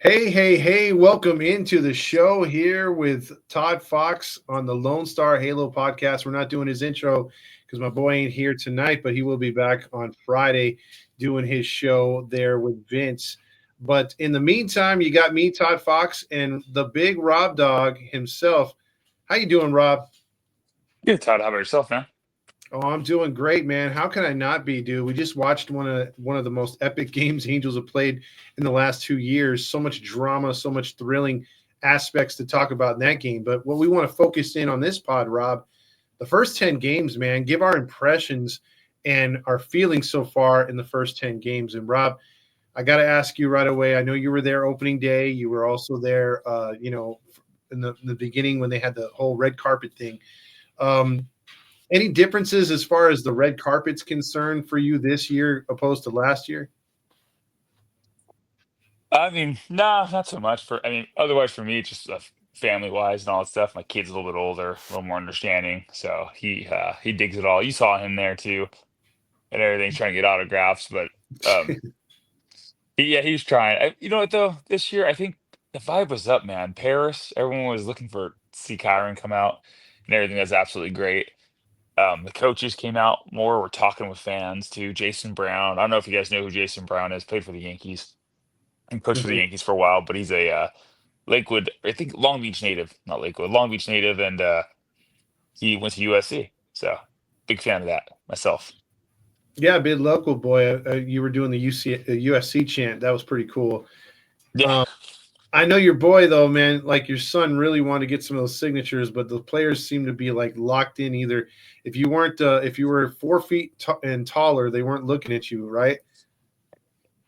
Hey, hey, hey, welcome into the show here with Todd Fox on the Lone Star Halo podcast. We're not doing his intro because my boy ain't here tonight, but he will be back on Friday doing his show there with Vince. But in the meantime, you got me, Todd Fox, and the big Rob Dog himself. How you doing, Rob? Good, Todd. How about yourself, man? Oh, I'm doing great, man. How can I not be, dude? We just watched one of the most epic games Angels have played in the last 2 years. So much drama, so much thrilling aspects to talk about in that game. But what we want to focus in on this pod, Rob, the first 10 games, man, give our impressions and our feelings so far in the first 10 games. And Rob, I got to ask you right away. I know you were there opening day. You were also there, in the beginning when they had the whole red carpet thing. Um, any differences as far as the red carpet's concerned for you this year opposed to last year? I mean, nah, not so much otherwise for me, just family wise and all that stuff. My kid's a little bit older, a little more understanding, so he digs it all. You saw him there too, and everything, trying to get autographs. But yeah, he's trying. You know what though? This year, I think the vibe was up, man. Paris, everyone was looking for see Kyron come out, and everything. That's absolutely great. The coaches came out more. We're talking with fans too. Jason Brown. I don't know if you guys know who Jason Brown is. Played for the Yankees and coached for the Mhm. Yankees for a while, but he's a Lakewood, I think Long Beach native, not Lakewood, Long Beach native, and he went to USC. So big fan of that myself. Yeah, big local boy. You were doing the USC chant. That was pretty cool. Yeah, Um, I know your boy though, man. Like your son really wanted to get some of those signatures, but the players seem to be like locked in. Either if you were 4 feet and taller, they weren't looking at you, right?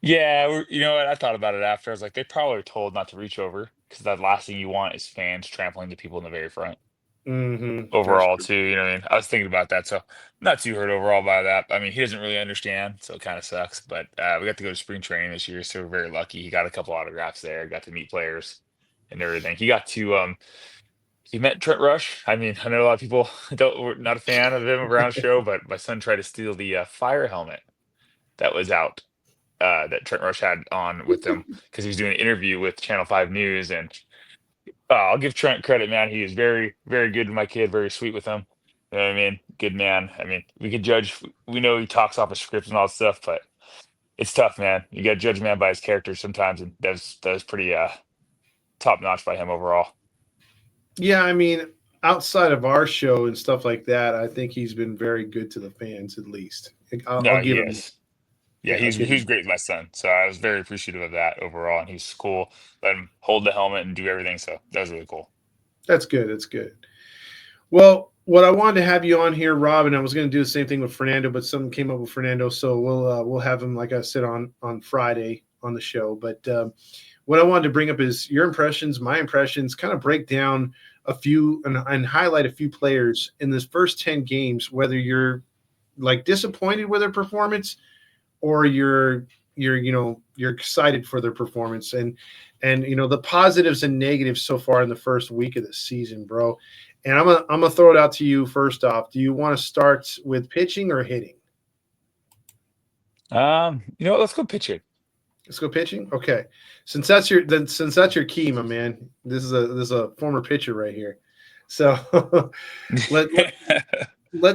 yeah. You know what? I thought about it after. I was like, they probably were told not to reach over because the last thing you want is fans trampling the people in the very front. That's Overall, true. too, you know what I mean? I was thinking about that, so not too hurt overall by that. I mean, he doesn't really understand, so it kind of sucks. But we got to go to spring training this year, so we're very lucky. He got a couple autographs there, got to meet players and everything. He met Trent Rush. I mean, I know a lot of people were not a fan of him around the show, but my son tried to steal the fire helmet that was out that Trent Rush had on with him because he was doing an interview with Channel 5 News. And I'll give Trent credit, man. He is very, very good to my kid, very sweet with him. You know what I mean? Good man. I mean, we could judge, we know he talks off a script and all that stuff, but it's tough, man. You got to judge a man by his character sometimes, and that was pretty top notch by him overall. Yeah, I mean, outside of our show and stuff like that, I think he's been very good to the fans at least. I'll No, he give him. is. Yeah, Yeah, I'll give he was him. great with my son, so I was very appreciative of that overall, and he's cool. Let him hold the helmet and do everything, so that was really cool. That's good. That's good. Well, what I wanted to have you on here, Rob, and I was going to do the same thing with Fernando, but something came up with Fernando, so we'll have him, like I said, on Friday on the show. But what I wanted to bring up is your impressions, my impressions, kind of break down a few and highlight a few players in this first 10 games, whether you're like disappointed with their performance or you're excited for their performance and the positives and negatives so far in the first week of the season, bro. And I'm gonna throw it out to you first off. Do you want to start with pitching or hitting? You know what? Let's go pitching. Let's go pitching. Okay, since that's your key, my man. This is a former pitcher right here. So let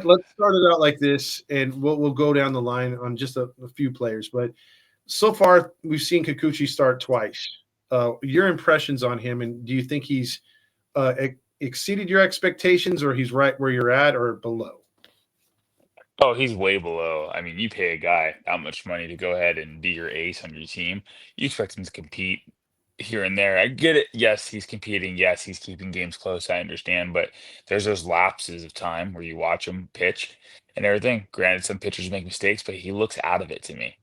let's start it out like this, and we'll go down the line on just a few players. But so far, we've seen Kikuchi start twice. Your impressions on him, and do you think he's exceeded your expectations, or he's right where you're at, or below? Oh, he's way below. I mean, you pay a guy that much money to go ahead and be your ace on your team. You expect him to compete here and there. I get it. Yes, he's competing. Yes, he's keeping games close. I understand. But there's those lapses of time where you watch him pitch and everything. Granted, some pitchers make mistakes, but he looks out of it to me.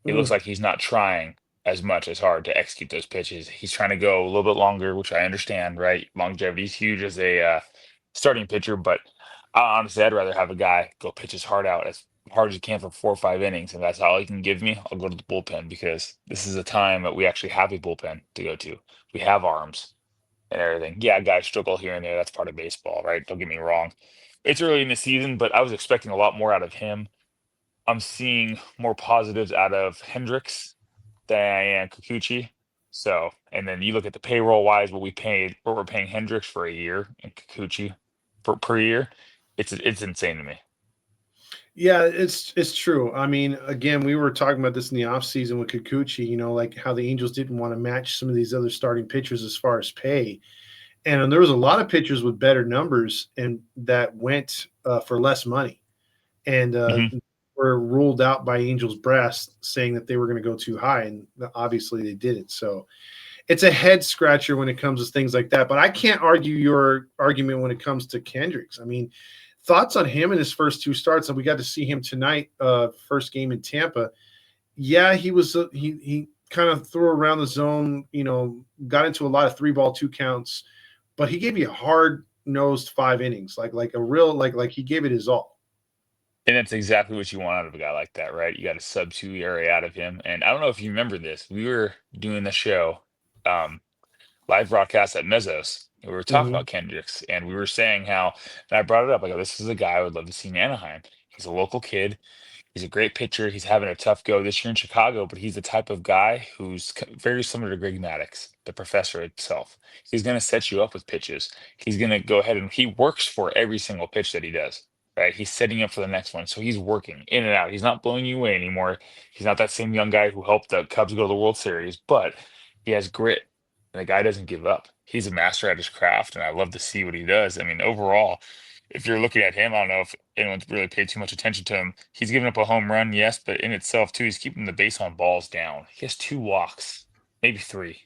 He looks Mm, like he's not trying as much as hard to execute those pitches. He's trying to go a little bit longer, which I understand, right? Longevity is huge as a starting pitcher, but honestly, I'd rather have a guy go pitch his heart out as hard as he can for 4 or 5 innings, and that's all he can give me. I'll go to the bullpen because this is a time that we actually have a bullpen to go to. We have arms and everything. Yeah, guys struggle here and there. That's part of baseball, right? Don't get me wrong. It's early in the season, but I was expecting a lot more out of him. I'm seeing more positives out of Hendricks than I am Kikuchi. So, and then you look at the payroll wise, what we're paying Hendricks for a year and Kikuchi for per year. It's insane to me. Yeah, it's true. I mean, again, we were talking about this in the offseason with Kikuchi, like how the Angels didn't want to match some of these other starting pitchers as far as pay. And there was a lot of pitchers with better numbers and that went for less money and Hmm. were ruled out by Angels Brass saying that they were going to go too high. And obviously they didn't. So it's a head scratcher when it comes to things like that. But I can't argue your argument when it comes to Kendricks. I mean, thoughts on him in his first two starts, and we got to see him tonight, first game in Tampa. Yeah, he was he kind of threw around the zone, got into a lot of three ball two counts, but he gave you a hard nosed 5 innings, like a real like he gave it his all. And that's exactly what you want out of a guy like that, right? You got a sub 2 ERA out of him. And I don't know if you remember this. We were doing the show, um, live broadcast at Mezzos. And we were talking Mm-hmm. about Kendricks, and we were saying how, and I brought it up. I go, this is a guy I would love to see in Anaheim. He's a local kid. He's a great pitcher. He's having a tough go this year in Chicago, but he's the type of guy who's very similar to Greg Maddux, the professor himself. He's going to set you up with pitches. He's going to go ahead and he works for every single pitch that he does, right? He's setting up for the next one. So he's working in and out. He's not blowing you away anymore. He's not that same young guy who helped the Cubs go to the World Series, but he has grit. And the guy doesn't give up. He's a master at his craft, and I love to see what he does. I mean, overall, if you're looking at him, I don't know if anyone's really paid too much attention to him. He's given up a home run, yes, but in itself too, he's keeping the base on balls down. He has two walks, maybe three.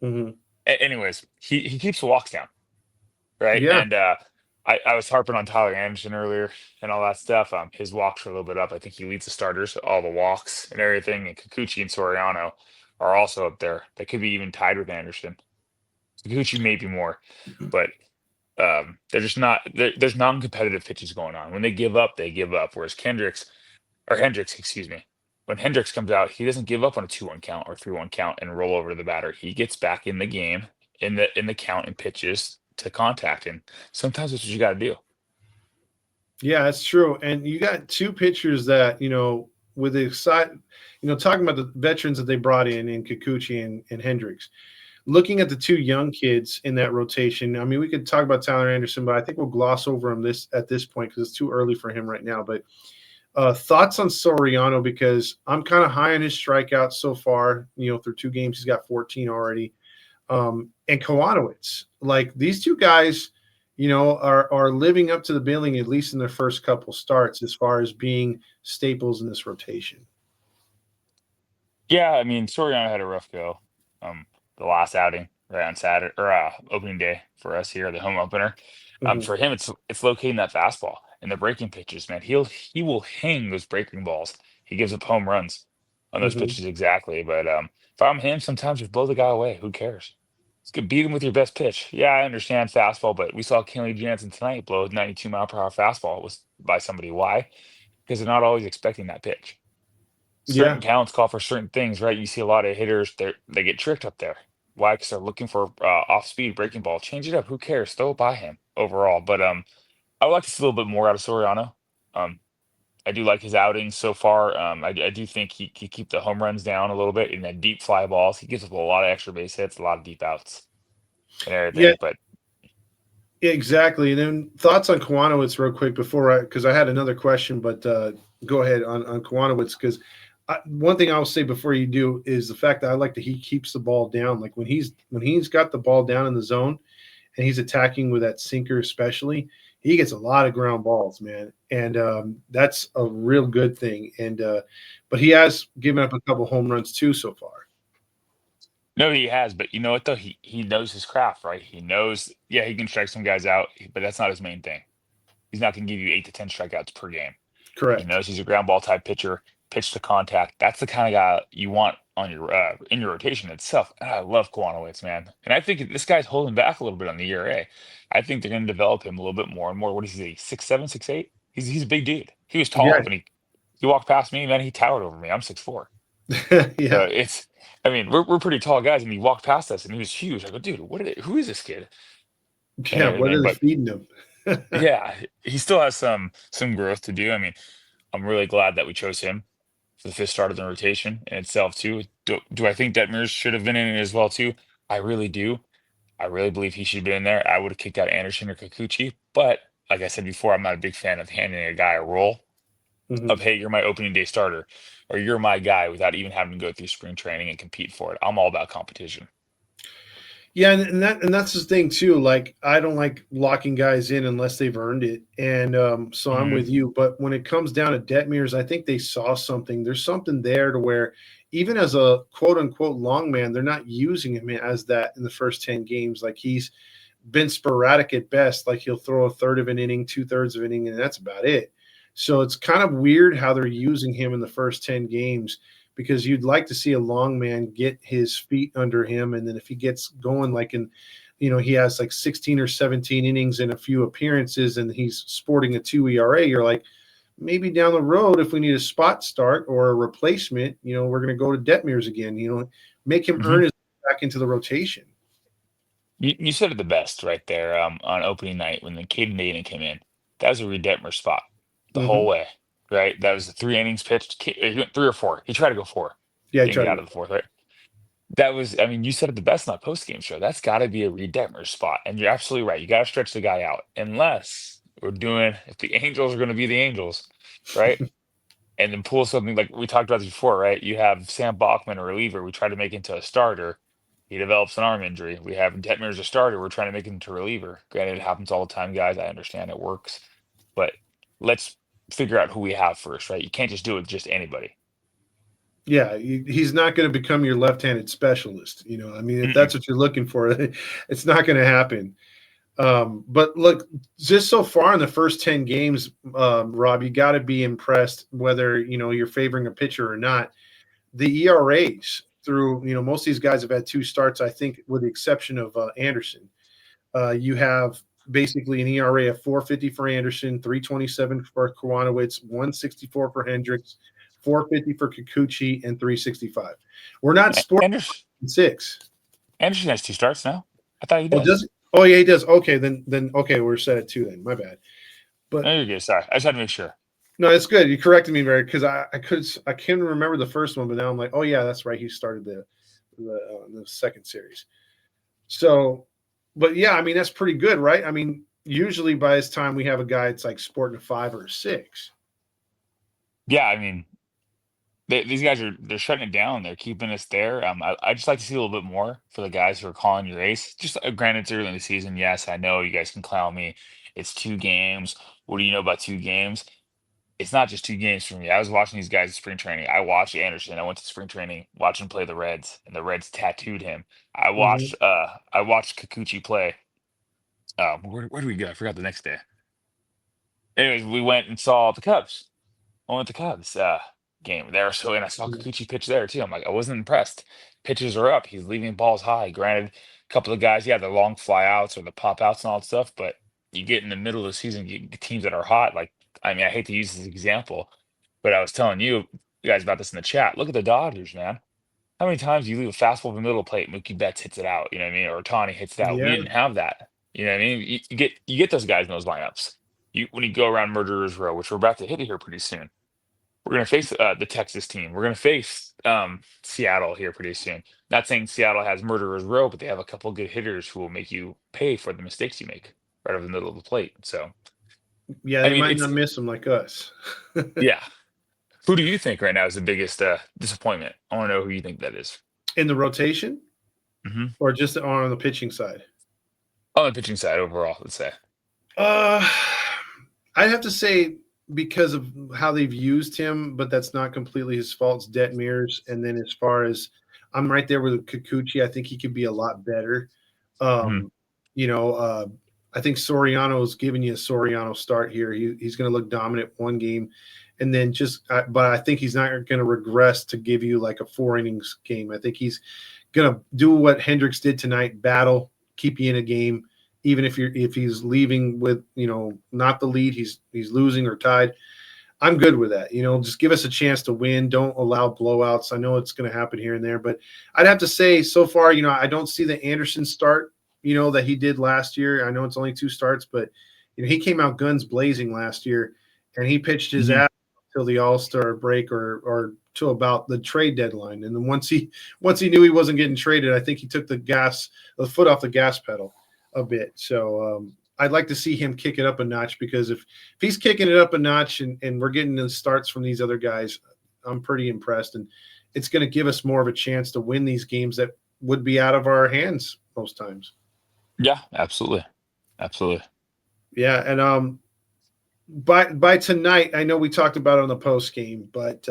Mm-hmm. Anyways, he keeps the walks down, right? Yeah. And I was harping on Tyler Anderson earlier and all that stuff. His walks are a little bit up. I think he leads the starters, all the walks and everything. And Kikuchi and Soriano are also up there. They could be even tied with Anderson. Kikuchi maybe more, but they're just not. There's non-competitive pitches going on. When they give up, they give up. Whereas Hendricks, excuse me, when Hendricks comes out, he doesn't give up on a 2-1 count or 3-1 count and roll over to the batter. He gets back in the game in the count and pitches to contact, and sometimes that's what you got to do. Yeah, that's true. And you got two pitchers that, with the side, talking about the veterans that they brought in Kikuchi and Hendricks. Looking at the two young kids in that rotation, I mean, we could talk about Tyler Anderson, but I think we'll gloss over him at this point because it's too early for him right now. But thoughts on Soriano, because I'm kind of high on his strikeouts so far. Through 2 games, he's got 14 already. And Kowanowitz, like these two guys, are living up to the billing at least in their first couple starts as far as being staples in this rotation. Yeah, I mean, Soriano had a rough go. The last outing right on Saturday or opening day for us here, the home opener. Hmm. For him, it's locating that fastball and the breaking pitches, man. He will hang those breaking balls. He gives up home runs on those Hmm. pitches exactly. But if I'm him, sometimes just blow the guy away. Who cares? It's good. Beat him with your best pitch. Yeah, I understand fastball, but we saw Kenley Jansen tonight blow a 92-mile-per-hour fastball. It was by somebody. Why? Because they're not always expecting that pitch. Certain Yeah. counts call for certain things, right? You see a lot of hitters, they get tricked up there. Why? Because they're looking for off speed breaking ball. Change it up. Who cares? Throw it by him overall. But I would like to see a little bit more out of Soriano. Um, I do like his outings so far. I do think he keep the home runs down a little bit and then deep fly balls. He gives up a lot of extra base hits, a lot of deep outs and Yeah, everything. But exactly. And then thoughts on Kowanowitz real quick because I had another question, but go ahead on Kowanowitz because one thing I'll say before you do is the fact that I like that he keeps the ball down. Like when he's got the ball down in the zone and he's attacking with that sinker, especially, he gets a lot of ground balls, man, and that's a real good thing. And but he has given up a couple home runs too so far. no, he has. But you know what though? He knows his craft, right? He knows. Yeah, he can strike some guys out, but that's not his main thing. He's not going to give you 8 to 10 strikeouts per game. He Correct. knows he's a ground ball type pitcher, pitch to contact. That's the kind of guy you want on your in your rotation itself. And I love Kwanowitz, man. And I think this guy's holding back a little bit on the ERA. I think they're going to develop him a little bit more and more. What is he? 6'7", 6'8"? He's a big dude. He was tall Yeah. when he walked past me, man. He towered over me. I'm 6'4". So Yeah. I mean, we're pretty tall guys, and he walked past us, and he was huge. I go, dude, who is this kid and Yeah. What are everything? they But feeding him? yeah, he still has some growth to do. I mean, I'm really glad that we chose him for the fifth start of the rotation in itself too. Do I think Detmers should have been in it as well too? I really do. I really believe he should have been in there. I would have kicked out Anderson or Kikuchi, but like I said before, I'm not a big fan of handing a guy a role Mhm. of, hey, you're my opening day starter, or you're my guy without even having to go through spring training and compete for it. I'm all about competition. Yeah, and that's the thing too. Like I don't like locking guys in unless they've earned it, and so I'm Hmm. with you. But when it comes down to Detmers, I think they saw something. There's something there to where even as a quote unquote long man, they're not using him as that in the first 10 games. Like he's been sporadic at best. Like he'll throw a third of an inning, 2/3 of an inning, and that's about it. So it's kind of weird how they're using him in the first 10 games because you'd like to see a long man get his feet under him. And then if he gets going, like he has like 16 or 17 innings and a few appearances and he's sporting a 2 ERA, you're like, maybe down the road, if we need a spot start or a replacement, we're going to go to Detmers again, make him Hmm. earn his way back into the rotation. You said it the best right there on opening night when the Caden Naden came in. That was a Reed Detmer spot the whole Hmm. way, right? That was the 3 innings pitched. He went 3 or 4. He tried to go 4. Yeah, he Didn't tried get to out go. of the fourth, right? That was, I mean, you said it the best in that post game show. That's got to be a Reed Detmer spot. And you're absolutely right. You got to stretch the guy out. Unless if the Angels are going to be the Angels, right? And then pull something like we talked about this before, right? You have Sam Bachman, a reliever. We try to make into a starter. He develops an arm injury. We have Detmer as a starter. We're trying to make him into a reliever. Granted, it happens all the time, guys. I understand it works. But let's figure out who we have first, right? You can't just do it with just anybody. Yeah, he's not going to become your left-handed specialist. I mean, if Mm-mm. that's what you're looking for, it's not going to happen. But look, just so far in the first 10 games, Rob, you got to be impressed whether, you're favoring a pitcher or not. The ERAs through, most of these guys have had 2 starts, I think, with the exception of Anderson. You have basically an ERA of 4.50 for Anderson, 3.27 for Kwanowitz, 1.64 for Hendricks, 4.50 for Kikuchi, and 3.65. We're not sporting Anderson, 6. Anderson has 2 starts now. I thought he Oh, does does. it? Oh, yeah, he does. Okay, then okay, we're set at 2 then. My bad. But There you go. Sorry. I just had to make sure. no, it's good. You corrected me, Mary, because I couldn't remember the first one, but now I'm like, oh yeah, that's right. He started the second series. So, but yeah, I mean that's pretty good, right? I mean, usually by this time we have a guy that's like sporting a 5 or a 6. Yeah, I mean, these guys they're shutting it down. They're keeping us there. I just like to see a little bit more for the guys who are calling your ace. Just granted, it's early in the season. Yes, I know you guys can clown me. It's 2 games. What do you know about 2 games? It's not just 2 games for me. I was watching these guys in spring training. I watched Anderson. I went to spring training, watched him play the Reds, and the Reds tattooed him. Mm-hmm. I watched Kikuchi play. Where do we go? I forgot the next day. Anyways, we went and saw the Cubs. I went to Cubs game there. So and I saw Kikuchi pitch there too. I'm like, I wasn't impressed. Pitches are up. He's leaving balls high. Granted, a couple of guys, yeah, the long fly outs or the pop outs and all that stuff, but you get in the middle of the season, you get teams that are hot. Like, I mean, I hate to use this example, but I was telling you guys about this in the chat. Look at the Dodgers, man. How many times do you leave a fastball in the middle of the plate, Mookie Betts hits it out, you know what I mean? Or Tani hits it out. We Yeah, didn't have that. You know what I mean? You get those guys in those lineups. When you go around Murderers Row, which we're about to hit here pretty soon. We're going to face the Texas team. We're going to face Seattle here pretty soon. Not saying Seattle has murderers row, but they have a couple good hitters who will make you pay for the mistakes you make right over the middle of the plate. So, yeah, I they mean, might it's not miss him like us. yeah. Who do you think right now is the biggest disappointment? I want to know who you think that is. In the rotation Mm-hmm. or just on the pitching side. On the pitching side overall, let's say. Uh, I'd have to say because of how they've used him, but that's not completely his fault. It's Detmers, and then as far as I'm right there with Kikuchi, I think he could be a lot better. Hmm. Um, you know, I think Soriano's giving you a Soriano start here. He's going to look dominant one game, and then but I think he's not going to regress to give you like a 4 innings game. I think he's going to do what Hendricks did tonight: battle, keep you in a game, even if he's leaving with not the lead, he's losing or tied. I'm good with that. Just give us a chance to win. Don't allow blowouts. I know it's going to happen here and there, but I'd have to say so far, I don't see the Anderson start, that he did last year. I know it's only 2 starts, but he came out guns blazing last year, and he pitched his Hmm. ass till the All-Star break or till about the trade deadline, and then once he knew he wasn't getting traded, I think he took the foot off the gas pedal a bit. So I'd like to see him kick it up a notch, because if he's kicking it up a notch and we're getting the starts from these other guys, I'm pretty impressed, and it's going to give us more of a chance to win these games that would be out of our hands most times. Yeah, absolutely. Absolutely. Yeah, and by tonight, I know we talked about it on the post game, but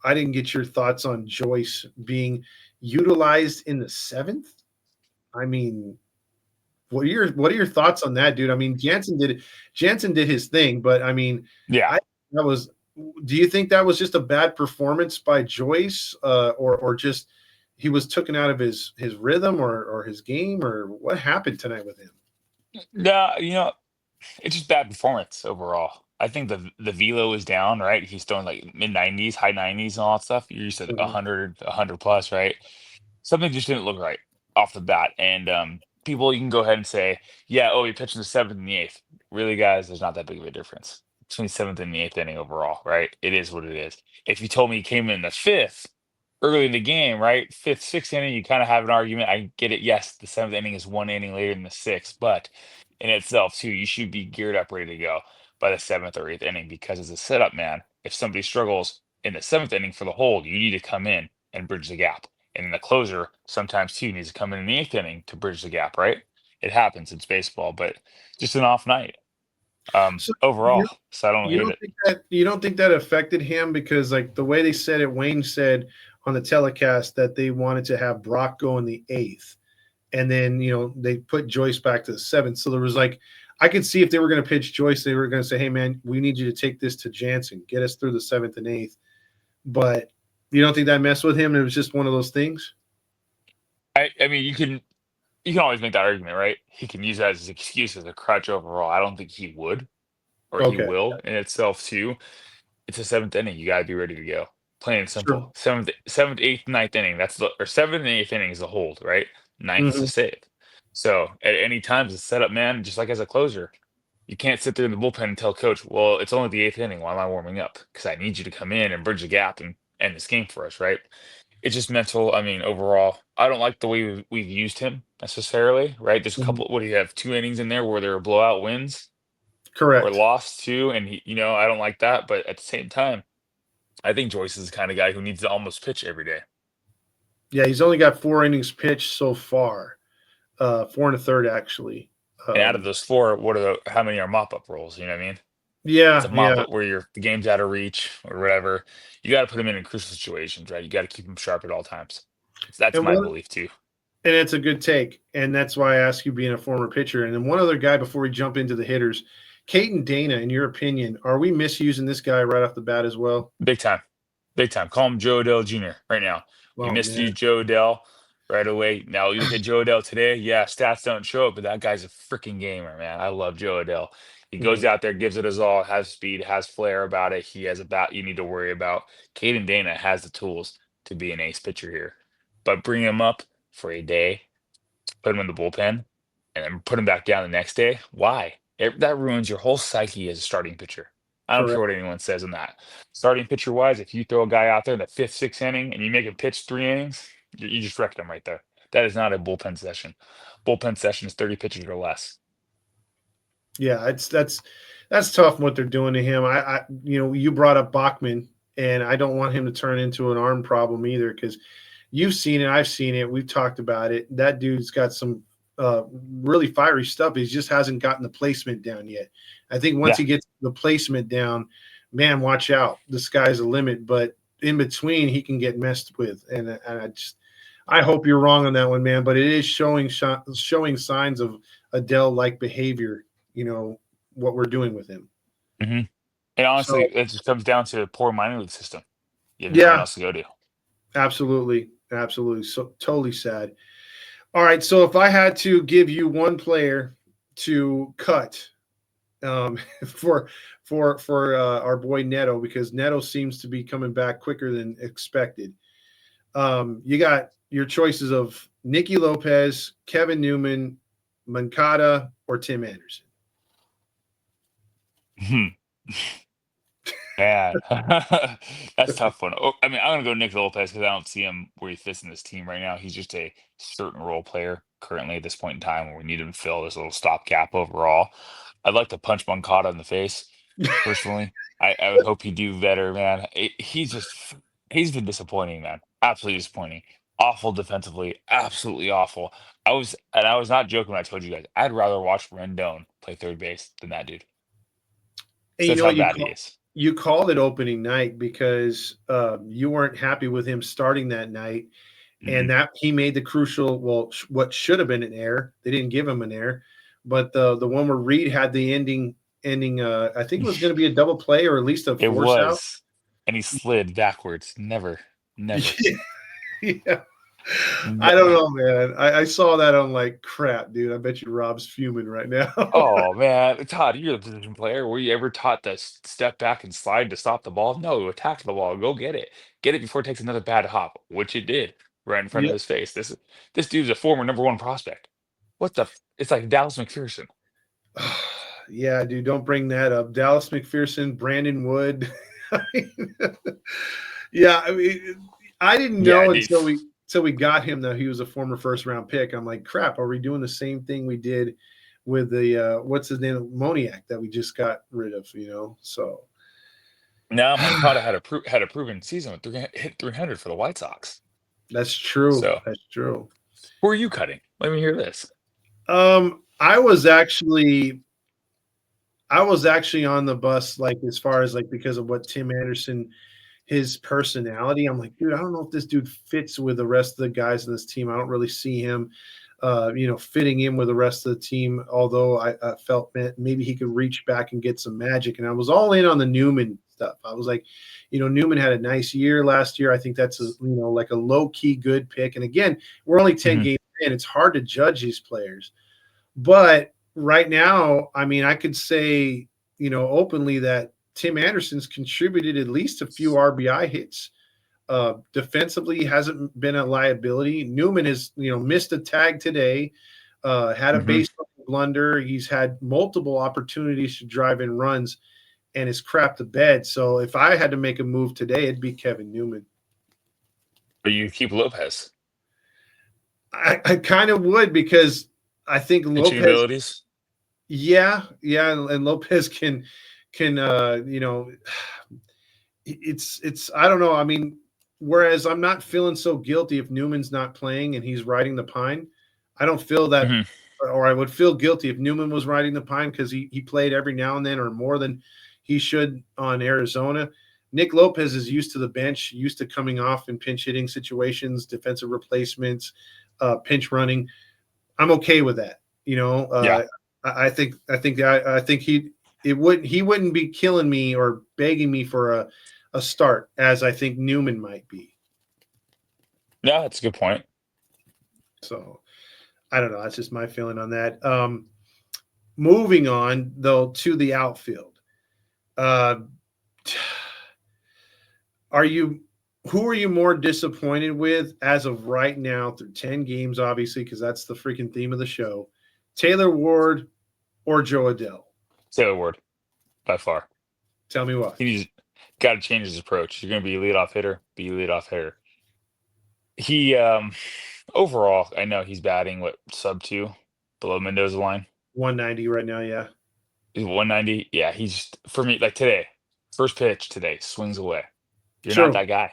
I didn't get your thoughts on Joyce being utilized in the seventh. I mean, what are your thoughts on that, dude? I mean, Jansen did his thing, but I mean, Yeah. I that was. Do you think that was just a bad performance by Joyce, or just he was taken out of his rhythm or his game, or what happened tonight with him? Yeah, it's just bad performance overall. I think the velo is down, right? He's throwing like mid 90s, high 90s and all that stuff. You said Mhm. 100, 100 plus, right? Something just didn't look right off the bat. And people, you can go ahead and say, yeah, oh, he pitched in the seventh and the eighth. Really, guys, there's not that big of a difference between seventh and the eighth inning overall, right? It is what it is. If you told me he came in the fifth early in the game, right? Fifth, sixth inning, you kind of have an argument. I get it. Yes, the seventh inning is one inning later than the sixth, but in itself, too, you should be geared up, ready to go by the seventh or eighth inning, because as a setup man, if somebody struggles in the seventh inning for the hold, you need to come in and bridge the gap. And then the closer sometimes too needs to come in the eighth inning to bridge the gap, right? It happens. It's baseball, but just an off night So you overall. So I don't you hate don't it. think that affected him, because like the way they said it, Wayne said on the telecast that they wanted to have Brock go in the eighth, and then they put Joyce back to the seventh. So there was like, I could see if they were going to pitch Joyce, they were going to say, "Hey man, we need you to take this to Jansen, get us through the seventh and eighth." But you don't think that messed with him? It was just one of those things. I mean, you can always make that argument, right? He can use that as his excuse as a crutch overall. I don't think he would or he Okay, will in itself too. It's a seventh inning. You got to be ready to go. Plain and sure. simple. Seventh, eighth, ninth inning. That's the or seventh and eighth inning is the hold, right? Ninth is the Hmm. save. So at any time, as a setup man, just like as a closer, you can't sit there in the bullpen and tell coach, "Well, it's only the eighth inning. Why am I warming up? Because I need you to come in and bridge the gap and end this game for us, right?" It's just mental. I mean, overall, I don't like the way we've used him necessarily, right? There's a Hmm. couple. What do you have? Two innings in there where there were blowout wins or Correct. lost too, and I don't like that. But at the same time, I think Joyce is the kind of guy who needs to almost pitch every day. Yeah, he's only got 4 innings pitched so far, four and a third actually. And out of Um, those four, how many are mop up rolls? You know what I mean? It's a yeah, mop yeah. up where the game's out of reach or whatever. You got to put him in crucial situations, right? You got to keep him sharp at all times. So that's And my one belief too. And it's a good take. And that's why I ask you, being a former pitcher. And then one other guy before we jump into the hitters, Caden Dana, in your opinion, are we misusing this guy right off the bat as well? Big time. Big time. Call him Joe Adele Jr. right now. We Oh, missed you, man. Joe Adele, right away. Now you look at Joe Adele today. Yeah, stats don't show it, but that guy's a freaking gamer, man. I love Joe Adele. He goes Mhm. out there, gives it his all, has speed, has flair about it. He has a bat you need to worry about. Caden Dana has the tools to be an ace pitcher here. But bring him up for a day, put him in the bullpen, and then put him back down the next day. Why? That ruins your whole psyche as a starting pitcher. I don't care Correct. what anyone says on that. Starting pitcher wise, if you throw a guy out there in the fifth, sixth inning and you make him pitch 3 innings, you just wrecked him right there. That is not a bullpen session. Bullpen session is 30 pitches or less. Yeah, that's tough what they're doing to him. You brought up Bachman, and I don't want him to turn into an arm problem either, because you've seen it, I've seen it, we've talked about it. That dude's got some really fiery stuff. He just hasn't gotten the placement down yet. I think once Yeah. he gets the placement down, man, watch out. The sky's the limit. But in between, he can get messed with, and I hope you're wrong on that one, man. But it is showing signs of Adele like behavior. What we're doing with him. hmm And honestly, So it just comes down to a poor minor league system. You have no one yeah, else to go to. absolutely, absolutely. So totally sad. All right, so if I had to give you one player to cut for our boy Neto, because Neto seems to be coming back quicker than expected. You got your choices of Nicky Lopez, Kevin Newman, Mancada, or Tim Anderson. Man, that's a tough one. Oh, I mean, I'm gonna go Nick Lopez because I don't see him where he fits in this team right now. He's just a certain role player currently at this point in time where we need him to fill this little stopgap overall. I'd like to punch Moncada in the face personally. I would hope he'd do better, man. He's been disappointing, man. Absolutely disappointing. Awful defensively, absolutely awful. I was not joking when I told you guys I'd rather watch Rendon play third base than that dude. And So you that's know how what bad he is. you called it opening night because you weren't happy with him starting that night, and Hmm. that he made the crucial, well, what should have been an error. They didn't give him an error, but the one where Reed had the ending. I think it was going to be a double play or at least a It force out. was, and he slid backwards. Never, never. Yeah. I don't Ne- know, man. I saw that. I'm like, crap, dude. I bet you Rob's fuming right now. Oh man, Todd, you're a position player. Were you ever taught to step back and slide to stop the ball? No, attack the ball. Go get it before it takes another bad hop, which it did right in front of Yep. his face. This dude's a former number one prospect. What the? It's like Dallas McPherson. Yeah, dude, don't bring that up. Dallas McPherson, Brandon Wood. Yeah, I mean, I didn't Yeah, know dude. until we got him that he was a former first round pick. I'm like, crap, are we doing the same thing we did with the what's his name, Moniak that we just got rid of? So Now Moncada had a proven season with hit 300 for the White Sox. that's true. So That's true. who are you cutting? Let me hear this. I was actually on the bus, like as far as like because of what Tim Anderson, his personality. I'm like, dude, I don't know if this dude fits with the rest of the guys in this team. I don't really see him, fitting in with the rest of the team. Although I felt that maybe he could reach back and get some magic. And I was all in on the Newman stuff. I was like, Newman had a nice year last year. I think that's like a low key good pick. And again, we're only 10 Mhm, games in. It's hard to judge these players. But right now, I mean, I could say, openly that Tim Anderson's contributed at least a few RBI hits. Defensively, he hasn't been a liability. Newman has, missed a tag today, had a mhm. base blunder. He's had multiple opportunities to drive in runs and is crapped the bed. So if I had to make a move today, it'd be Kevin Newman. But you keep Lopez. I kind of would because I think Pitching Lopez. abilities. Yeah, yeah, and Lopez can it's I don't know. I mean, whereas I'm not feeling so guilty if Newman's not playing and he's riding the pine. I don't feel that, Mhm, or I would feel guilty if Newman was riding the pine because he played every now and then or more than he should on Arizona. Nick Lopez is used to the bench, used to coming off in pinch hitting situations, defensive replacements, pinch running. I'm okay with that. yeah. I think he wouldn't be killing me or begging me for a start as I think Newman might be. Yeah, that's a good point. So I don't know. That's just my feeling on that. Moving on though to the outfield. Uh, are you who are you more disappointed with as of right now through 10 games, obviously, because that's the freaking theme of the show? Taylor Ward or Joe Adell? Taylor Ward, by far. Tell me why. He needs got to change his approach. You're going to be a leadoff hitter, be a leadoff hitter. He overall, I know he's batting what sub two below Mendoza line. 190 right now, yeah. He's 190. Yeah, he's for me like today. First pitch today swings away. You're not True. that guy.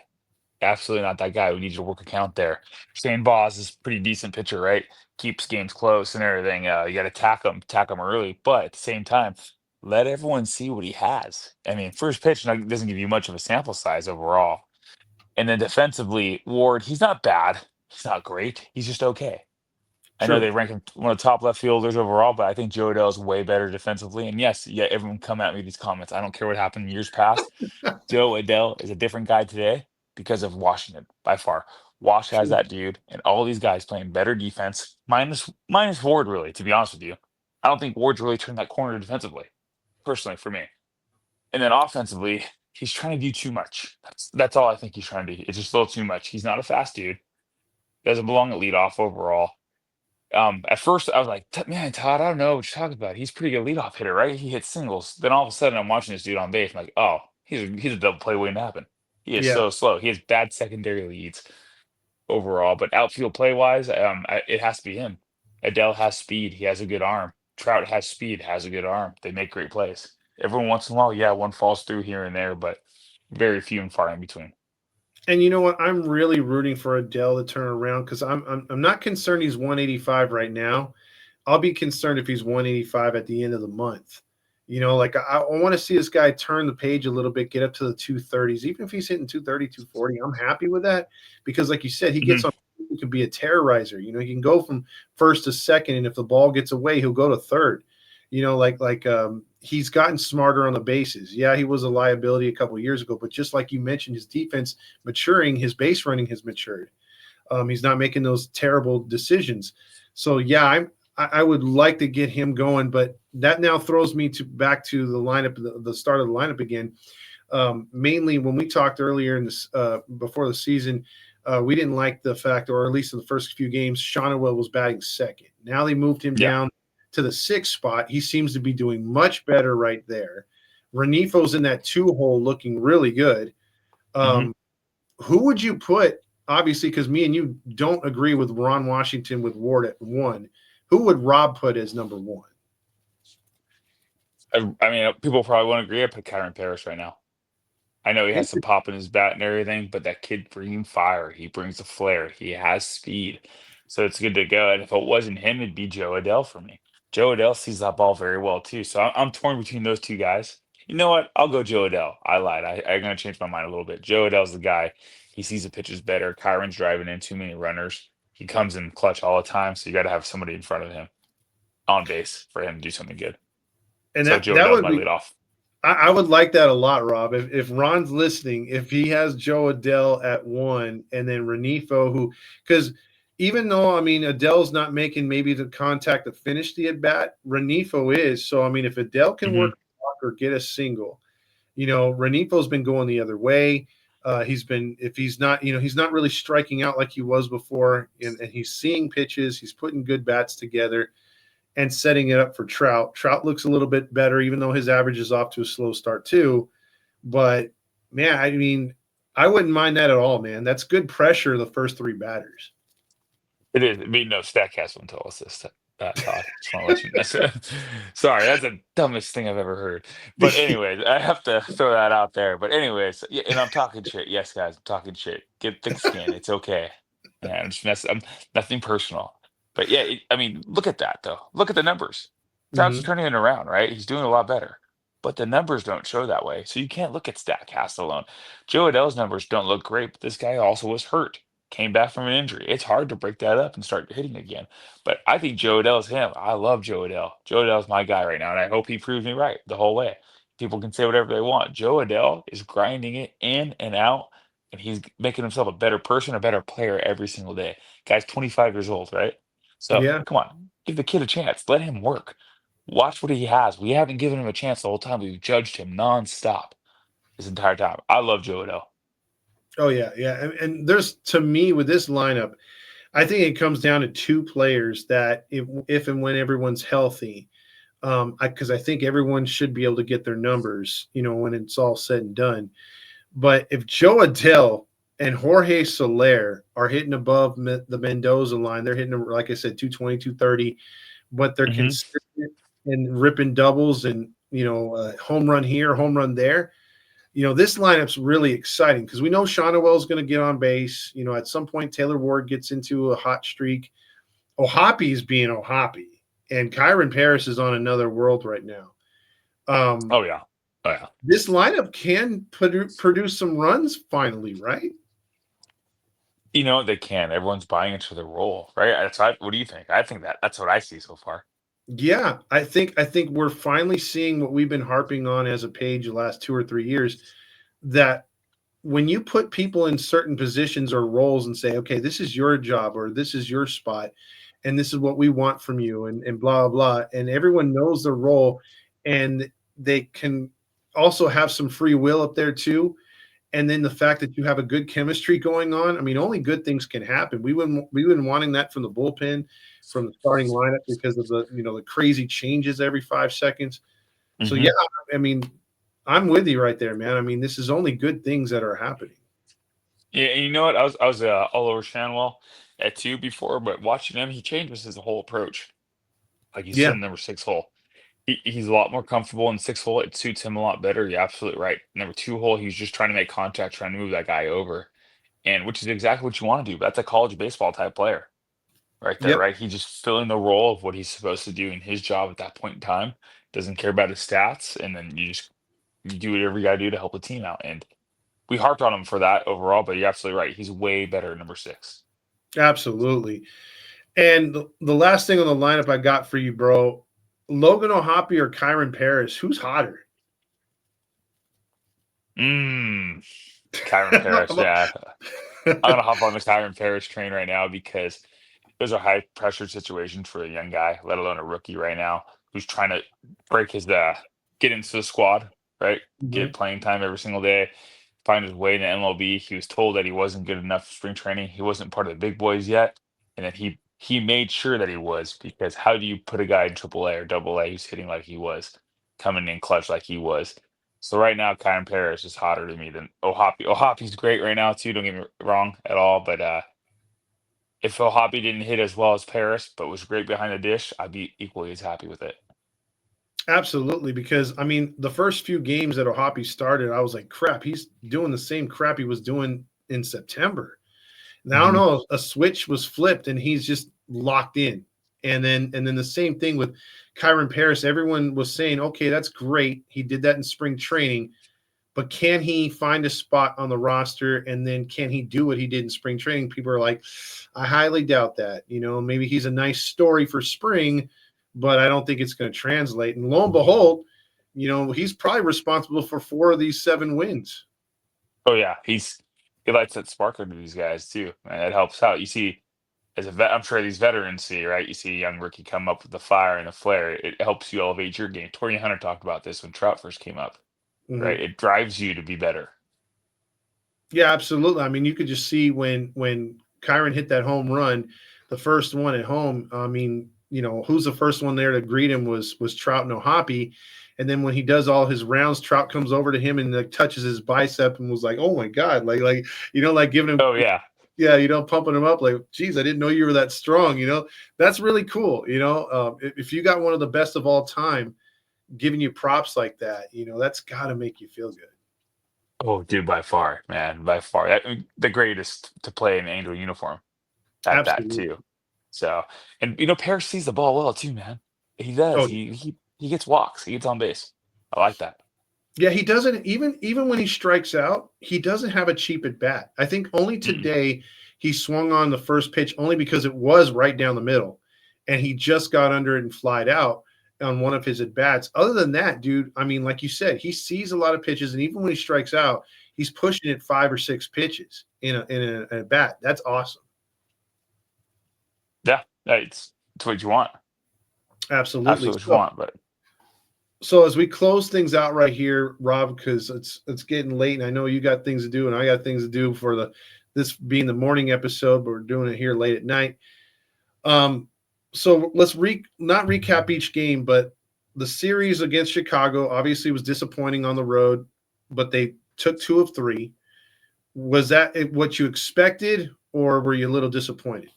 Absolutely not that guy. We need you to work a count there. Shane Boss is a pretty decent pitcher, right? Keeps games close and everything. You got to tack him early, but at the same time, let everyone see what he has. I mean, first pitch doesn't give you much of a sample size overall. And then defensively, Ward, he's not bad. He's not great. He's just okay. I know True. they rank him one of the top left fielders overall, but I think Joe Adell is way better defensively. And yes, yeah, everyone come at me with these comments. I don't care what happened in years past. Joe Adell is a different guy today because of Washington by far. Wash has True. that dude, and all these guys playing better defense, minus Ward. Really, to be honest with you, I don't think Ward's really turned that corner defensively, personally for me. And then offensively, he's trying to do too much. That's all I think he's trying to do. It's just a little too much. He's not a fast dude. Doesn't belong at leadoff overall. At first, I was like, Man, Todd, I don't know what you're talking about. He's a pretty good leadoff hitter, right? He hits singles. Then all of a sudden, I'm watching this dude on base. I'm like, oh. He's a double play waiting to happen. He is Yeah. so slow. He has bad secondary leads overall, but outfield play wise, it has to be him. Adele has speed. He has a good arm. Trout has speed, has a good arm. They make great plays. Every once in a while, yeah, one falls through here and there, but very few and far in between. And you know what? I'm really rooting for Adele to turn around because I'm not concerned he's 185 right now. I'll be concerned if he's 185 at the end of the month. Like I want to see this guy turn the page a little bit, get up to the 230s. Even if he's hitting 230, 240, I'm happy with that because, like you said, he Hmm. gets on. He can be a terrorizer. He can go from first to second, and if the ball gets away, he'll go to third. He's gotten smarter on the bases. Yeah, he was a liability a couple of years ago, but just like you mentioned, his defense maturing, his base running has matured. He's not making those terrible decisions. So yeah, I would like to get him going, but that now throws me back to the lineup, the start of the lineup again. Mainly when we talked earlier in this before the season, we didn't like the fact, or at least in the first few games, Shonawell was batting second. Now they moved him Yeah. down to the sixth spot. He seems to be doing much better right there. Renifo's in that two hole looking really good. Hmm. Um, who would you put? Obviously, because me and you don't agree with Ron Washington with Ward at one. Who would Rob put as number one? I mean, people probably won't agree. I put Kyron Paris right now. I know he has some pop in his bat and everything, but that kid brings fire. He brings a flair. He has speed. So it's good to go. And if it wasn't him, it'd be Joe Adele for me. Joe Adele sees that ball very well too. So I'm torn between those two guys. You know what? I'll go Joe Adele. I lied. I'm going to change my mind a little bit. Joe Adele's the guy. He sees the pitches better. Kyron's driving in too many runners. He comes in clutch all the time. So you got to have somebody in front of him on base for him to do something good. And So that Joe that Adele's would my be. lead off. I would like that a lot, Rob. If Ron's listening, if he has Joe Adele at one, and then Renifo, because even though Adele's not making maybe the contact to finish the at bat, Renifo is. So if Adele can Hmm. work a walk or get a single, Renifo's been going the other way. He's been, if he's not, he's not really striking out like he was before, and he's seeing pitches. He's putting good bats together and setting it up for Trout. Trout looks a little bit better, even though his average is off to a slow start too. But man, I wouldn't mind that at all, man. That's good pressure the first three batters. It is. I mean, no, Statcast won't tell us this, Todd. Just want to let you know. Sorry, that's the dumbest thing I've ever heard. But anyways, I have to throw that out there. But anyways, yeah, and I'm talking shit. Yes, guys, I'm talking shit. Get thick skin. It's okay. Yeah, I'm nothing personal. But yeah, I mean, look at that though. Look at the numbers. Trout's Mm-hmm. turning it around, right? He's doing a lot better. But the numbers don't show that way. So you can't look at Statcast alone. Joe Adele's numbers don't look great, but this guy also was hurt, came back from an injury. It's hard to break that up and start hitting again. But I think Joe Adele's him. I love Joe Adele. Joe Adele's my guy right now, and I hope he proves me right the whole way. People can say whatever they want. Joe Adele is grinding it in and out, and he's making himself a better person, a better player every single day. Guy's 25 years old, right? So Yeah. come on, give the kid a chance. Let him work. Watch what he has. We haven't given him a chance the whole time. We've judged him nonstop this entire time. I love Joe Adele. Oh yeah, yeah. And there's, to me, with this lineup, I think it comes down to two players that if and when everyone's healthy, because I think everyone should be able to get their numbers, when it's all said and done. But if Joe Adele and Jorge Soler are hitting above the Mendoza line, they're hitting, like I said, 220, 230, but they're Hmm. consistent and ripping doubles and, home run here, home run there. This lineup's really exciting because we know Shonawell's going to get on base. At some point, Taylor Ward gets into a hot streak. Ohapi's being Ohapi, and Kyron Paris is on another world right now. Um, Oh yeah. Oh yeah. this lineup can produce some runs finally, right? You know they can. Everyone's buying into the role, right? What do you think? I think that's what I see so far. Yeah, I think we're finally seeing what we've been harping on as a page the last 2 or 3 years, that when you put people in certain positions or roles and say, okay, this is your job or this is your spot, and this is what we want from you, and blah, blah, blah, and everyone knows their role, and they can also have some free will up there too. And then the fact that you have a good chemistry going on, only good things can happen. We've been wanting that from the bullpen, from the starting lineup, because of the crazy changes every 5 seconds. So yeah, Hmm. I mean, I'm with you right there, man. I mean, this is only good things that are happening. Yeah, and you know what? I was all over Shanwell at two before, but watching him, he changes his whole approach. Like he's Yeah. in number six hole. He's a lot more comfortable in six hole. It suits him a lot better. You're absolutely right. Number two hole, he's just trying to make contact, trying to move that guy over, and which is exactly what you want to do. That's a college baseball type player right there, Yep. right? He's just filling the role of what he's supposed to do in his job at that point in time. Doesn't care about his stats, and then you do whatever you got to do to help the team out. And we harped on him for that overall, but you're absolutely right. He's way better at number six. Absolutely. And the last thing on the lineup I got for you, bro, Logan O'Hoppe or Kyron Paris, who's hotter? Mm, Kyron Paris, yeah. I'm gonna hop on this Kyron Paris train right now because those are high pressure situations for a young guy, let alone a rookie right now who's trying to break his get into the squad, right? Get Mhm. playing time every single day, find his way in the MLB. He was told that he wasn't good enough for spring training. He wasn't part of the big boys yet, and then he made sure that he was because how do you put a guy in AAA or Double A who's hitting like he was, coming in clutch like he was? So right now, Kyron Paris is hotter to me than O'Hoppe. O'Hoppe's great right now too. Don't get me wrong at all, but if Hobby didn't hit as well as Paris, but was great behind the dish, I'd be equally as happy with it. Absolutely, because I mean, the first few games that O'Hoppe started, I was like, crap, he's doing the same crap he was doing in September. Now I don't Hmm. know, a switch was flipped and he's just locked in. And then the same thing with Kyron Paris. Everyone was saying, okay, that's great. He did that in spring training, but can he find a spot on the roster? And then can he do what he did in spring training? People are like, I highly doubt that. Maybe he's a nice story for spring, but I don't think it's going to translate. And lo and behold, he's probably responsible for 4 of these 7 wins. Oh yeah, he lights that spark under these guys too, and it helps out. You see, as a vet, I'm sure these veterans see, right? You see a young rookie come up with the fire and the flare. It helps you elevate your game. Tori Hunter talked about this when Trout first came up, right? Mhm. It drives you to be better. Yeah, absolutely. I mean, you could just see when Kyron hit that home run, the first one at home. I mean, who's the first one there to greet him was Trout no Hoppy. And then when he does all his rounds, Trout comes over to him and like touches his bicep and was like, "Oh my god!" Like giving him, Oh yeah. yeah, pumping him up. Like, geez, I didn't know you were that strong. That's really cool. If you got one of the best of all time giving you props like that, that's got to make you feel good. Oh, dude, by far, man, by far, the greatest to play in an Angel uniform at that Absolutely. too. So, and Paris sees the ball well too, man. He Oh, does. He gets walks. He gets on base. I like that. yeah, he doesn't even when he strikes out, he doesn't have a cheap at bat. I think only Mm-mm. today he swung on the first pitch only because it was right down the middle, and he just got under it and flied out on one of his at bats. Other than that, dude, I mean, like you said, he sees a lot of pitches, and even when he strikes out, he's pushing it 5 or 6 pitches in a bat. That's awesome. Yeah, it's what you want. Absolutely. Absolutely what you want. But So as we close things out right here, Rob, because it's getting late, and I know you got things to do, and I got things to do for this being the morning episode, but we're doing it here late at night. Um, so let's not recap each game, but the series against Chicago obviously was disappointing on the road, but they took 2 of 3. Was that what you expected, or were you a little disappointed?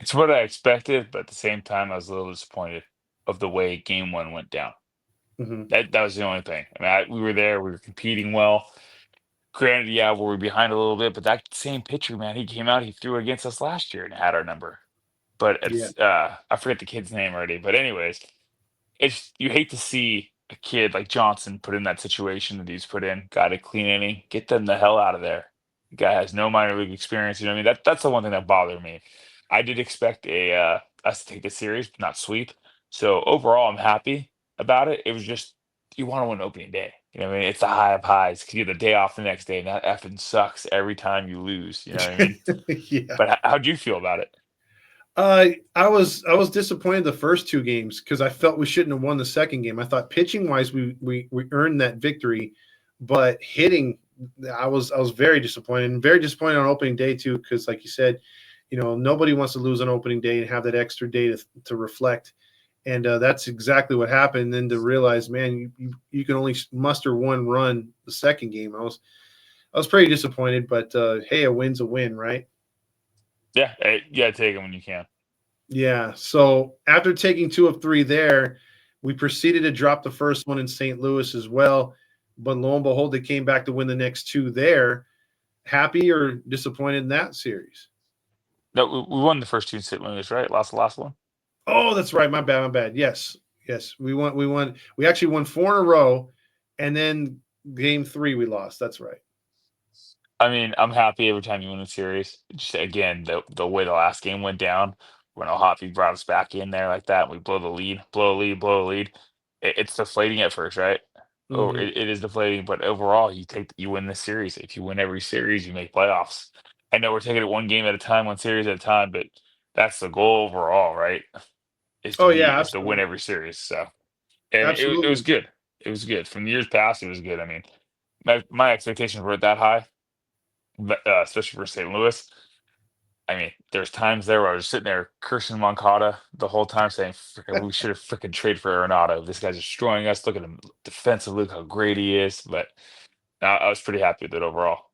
it's what I expected. But at the same time, I was a little disappointed of the way Game One went down. Hmm. That was the only thing. I mean, we were there. We were competing well. Granted, yeah, we were behind a little bit, but that same pitcher, man, he came out. He threw against us last year and had our number. But Yeah. it's I forget the kid's name already. But anyways, it's you hate to see a kid like Johnson put in that situation that he's put in. Got a clean inning, get them the hell out of there. The guy has no minor league experience. You know what I mean? That's the one thing that bothered me. I did expect us to take the series, but not sweep. So overall, I'm happy about it. It was just you want to win opening day. You know what I mean? It's the high of highs because you have the day off the next day, and that effing sucks every time you lose. You know what I mean? Yeah. But how'd you feel about it? I was disappointed the first 2 games because I felt we shouldn't have won the second game. I thought pitching wise we earned that victory, but hitting I was very disappointed and very disappointed on opening day too because like you said, nobody wants to lose on opening day and have that extra day to reflect. And that's exactly what happened. And then to realize, man, you can only muster one run the second game. I was pretty disappointed, but hey, a win's a win, right? Yeah, you gotta take them when you can. Yeah. So after taking 2 of 3 there, we proceeded to drop the first one in St. Louis as well. But lo and behold, they came back to win the next 2 there. Happy or disappointed in that series? No, we won the first two in St. Louis, right? Lost the last one. Oh, that's right. My bad. My bad. Yes. Yes. We won. We won. We actually won 4 in a row. And then game 3, we lost. That's right. I mean, I'm happy every time you win a series. Just again, the way the last game went down, when Ohapi brought us back in there like that, we blow the lead, blow the lead, blow the lead. It's deflating at first, right? Oh, Hmm. it is deflating, but overall, you win this series. If you win every series, you make playoffs. I know we're taking it one game at a time, one series at a time, but that's the goal overall, right? Oh, yeah. Is to win Absolutely. every series. So, I mean, it was Absolutely. good. It was good. From years past, it was good. I mean, my expectations weren't that high, but, especially for St. Louis. I mean, there's times there where I was sitting there cursing Moncada the whole time, saying, "Frickin' we should have freaking traded for Arenado. This guy's destroying us. Look at him defensively, look how great he is." But I was pretty happy with it overall.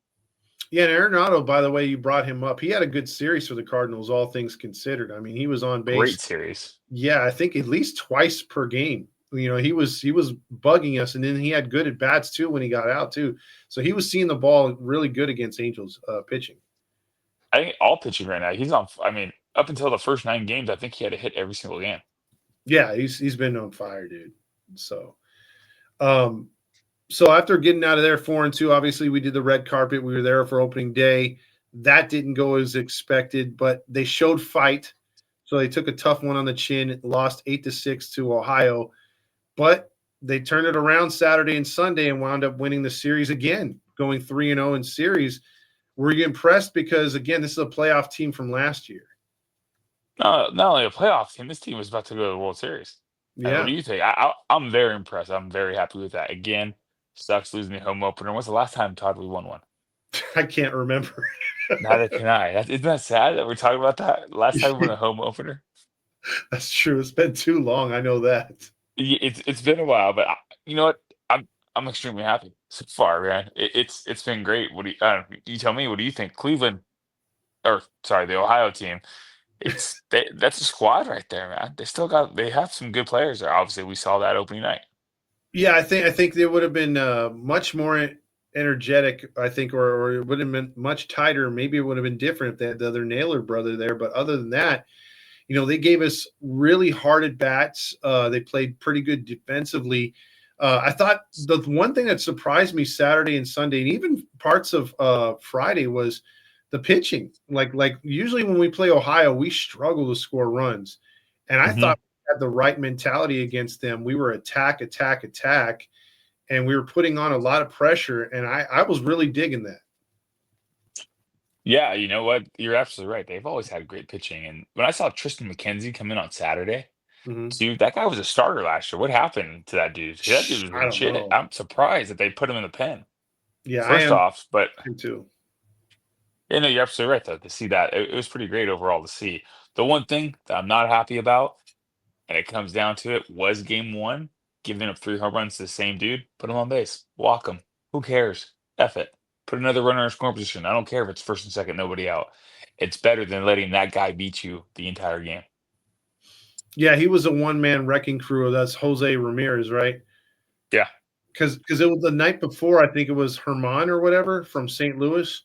Yeah, and Arenado, by the way, you brought him up. He had a good series for the Cardinals, all things considered. I mean, he was on base. Great series. Yeah, I think at least twice per game. He was bugging us, and then he had good at bats too when he got out too. So he was seeing the ball really good against Angels pitching. I think all pitching right now, he's on. I mean, up until the first 9 games, I think he had a hit every single game. Yeah, he's been on fire, dude. So, um, so after getting out of there 4-2, obviously we did the red carpet. We were there for opening day. That didn't go as expected, but they showed fight. So they took a tough one on the chin, lost 8-6 to Ohio, but they turned it around Saturday and Sunday and wound up winning the series again, going 3-0 in series. Were you impressed? Because again, this is a playoff team from last year. No, not only a playoff team, this team was about to go to the World Series. And what Yeah, do you think? I'm very impressed. I'm very happy with that. Again, sucks losing the home opener. When's the last time, Todd, we won one? I can't remember. Neither can I. Isn't that sad that we're talking about that? Last time we won a home opener? That's true. It's been too long. I know that. It's been a while, but you know what? I'm extremely happy so far, man. It's been great. What do you tell me? What do you think? Cleveland, or sorry, the Ohio team. That's a squad right there, man. They have some good players there. Obviously, we saw that opening night. Yeah, I think they would have been much more energetic. I think, or it would have been much tighter. Maybe it would have been different if they had the other Naylor brother there. But other than that, they gave us really hard at bats. They played pretty good defensively. I thought the one thing that surprised me Saturday and Sunday, and even parts of Friday, was the pitching. Like usually when we play Ohio, we struggle to score runs, and I Hmm. thought we had the right mentality against them. We were attack, attack, attack, and we were putting on a lot of pressure. And I was really digging that. Yeah, you know what? You're absolutely right. They've always had great pitching. And when I saw Tristan McKenzie come in on Saturday, Mhm. dude, that guy was a starter last year. What happened to that dude? That dude was I don't legit. know. I'm surprised that they put him in the pen. Yeah, I First am off, but too. yeah, no, you're absolutely right though. To see that, it was pretty great overall to see. The one thing that I'm not happy about, and it comes down to it, was game one, giving up 3 home runs to the same dude. Put him on base. Walk him. Who cares? F it. Put another runner in scoring position. I don't care if it's first and second, nobody out. It's better than letting that guy beat you the entire game. Yeah, he was a one man wrecking crew. That's Jose Ramirez, right? Yeah. Because it was the night before. I think it was Herman or whatever from St. Louis.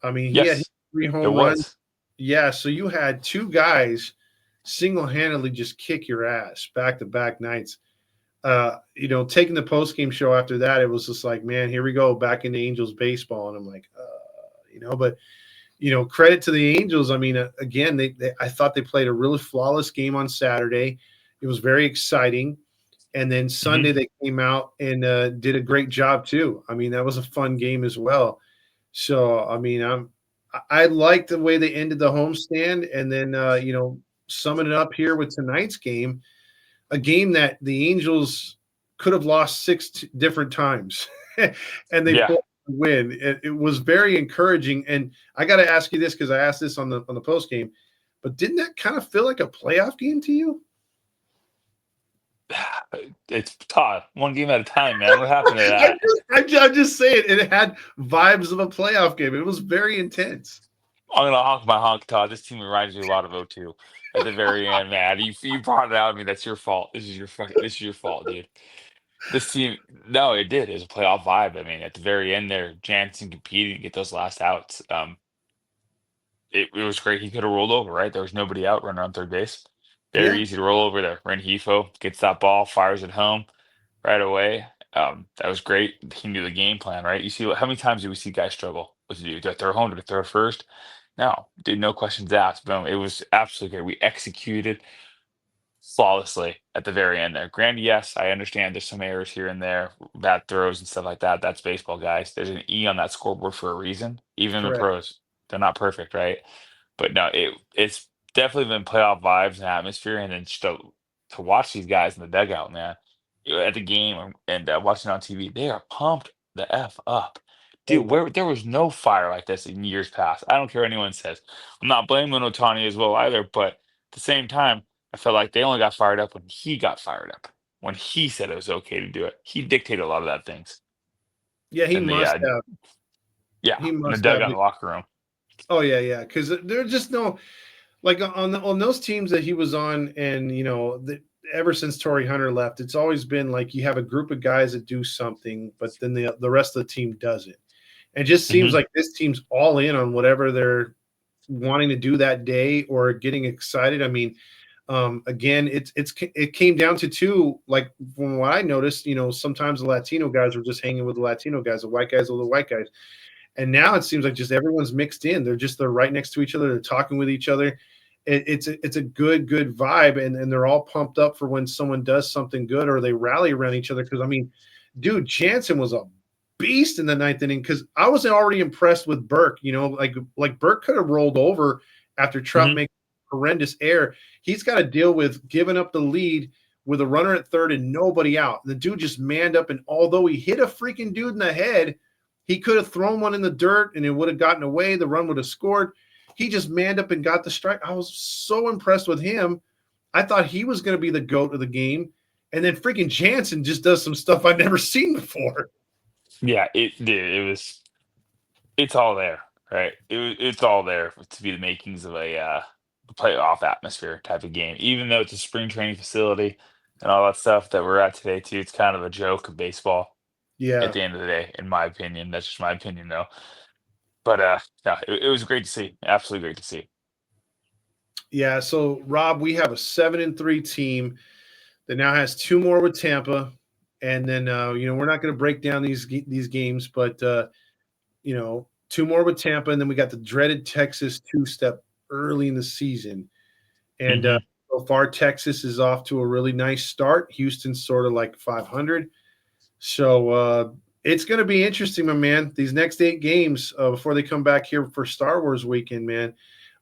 I mean, he had Yes, three it home runs. was. Yeah, so you had two guys single handedly just kick your ass back to back nights. Taking the post game show after that, it was just like, man, here we go back into Angels baseball, and I'm like, but credit to the Angels. I mean, again, I thought they played a really flawless game on Saturday. It was very exciting. And then Hmm. Sunday they came out and did a great job too. I mean, that was a fun game as well. So I mean, I like the way they ended the homestand, and then summing it up here with tonight's game, a game that the Angels could have lost different times, and they Yeah. pulled the win. It was very encouraging. And I got to ask you this because I asked this on the post game, but didn't that kind of feel like a playoff game to you? It's Todd, one game at a time, man. What happened to I that? I'm just saying it had vibes of a playoff game. It was very intense. I'm gonna honk my honk, Todd. This team reminds me a lot of O2 at the very end, man. You brought it out of me. That's your fault. This is your fault, dude. This team, no, it did. It was a playoff vibe. I mean, at the very end there, Jansen competing to get those last outs. It was great. He could have rolled over, right? There was nobody out running on third base. Very Yeah, easy to roll over there. Renhefo gets that ball, fires it home right away. That was great. He knew the game plan, right? You see, how many times do we see guys struggle? What to do? Do I throw home? Do I throw first? No, dude, no questions asked. Boom. It was absolutely great. We executed flawlessly at the very end there. Granted, yes, I understand there's some errors here and there, bad throws and stuff like that. That's baseball, guys. There's an E on that scoreboard for a reason. Even the correct. pros, they're not perfect, right? But no, it's definitely been playoff vibes and atmosphere, and then just to watch these guys in the dugout, man, at the game and watching on TV, they are pumped the f up, Oh dude. wow. Where there was no fire like this in years past. I don't care what anyone says. I'm not blaming Otani as well either, but at the same time, I felt like they only got fired up when he got fired up. When he said it was okay to do it, he dictated a lot of that things Yeah, he in the must have. yeah, He in the must have. dugout in the locker room. Oh yeah, yeah. Because there's just no like on those teams that he was on, and ever since Torrey Hunter left, it's always been like you have a group of guys that do something, but then the rest of the team doesn't. And it just seems Hmm. like this team's all in on whatever they're wanting to do that day or getting excited. I mean, again, it came down to two. Like from what I noticed, sometimes the Latino guys were just hanging with the Latino guys, the white guys with the white guys. And now it seems like just everyone's mixed in. They're right next to each other. They're talking with each other. It's a good vibe, and they're all pumped up for when someone does something good or they rally around each other. Because I mean, dude, Jansen was a beast in the ninth inning. Because I was already impressed with Burke. Like Burke could have rolled over after Trump Hmm. makes horrendous error. He's got to deal with giving up the lead with a runner at third and nobody out. The dude just manned up, and although he hit a freaking dude in the head, he could have thrown one in the dirt and it would have gotten away. The run would have scored. He just manned up and got the strike. I was so impressed with him. I thought he was going to be the GOAT of the game. And then freaking Jansen just does some stuff I've never seen before. Yeah, it was. It's all there, right? It's all there to be the makings of a playoff atmosphere type of game. Even though it's a spring training facility and all that stuff that we're at today too, it's kind of a joke of baseball at Yeah. the end of the day, in my opinion. That's just my opinion, though. But no, it was great to see. Absolutely great to see. Yeah. So, Rob, we have a 7-3 team that now has two more with Tampa. And then, we're not going to break down these games, but, two more with Tampa. And then we got the dreaded Texas two step early in the season. And Hmm. so far, Texas is off to a really nice start. Houston's sort of like 500. So it's going to be interesting, my man. These next 8 games before they come back here for Star Wars weekend, man,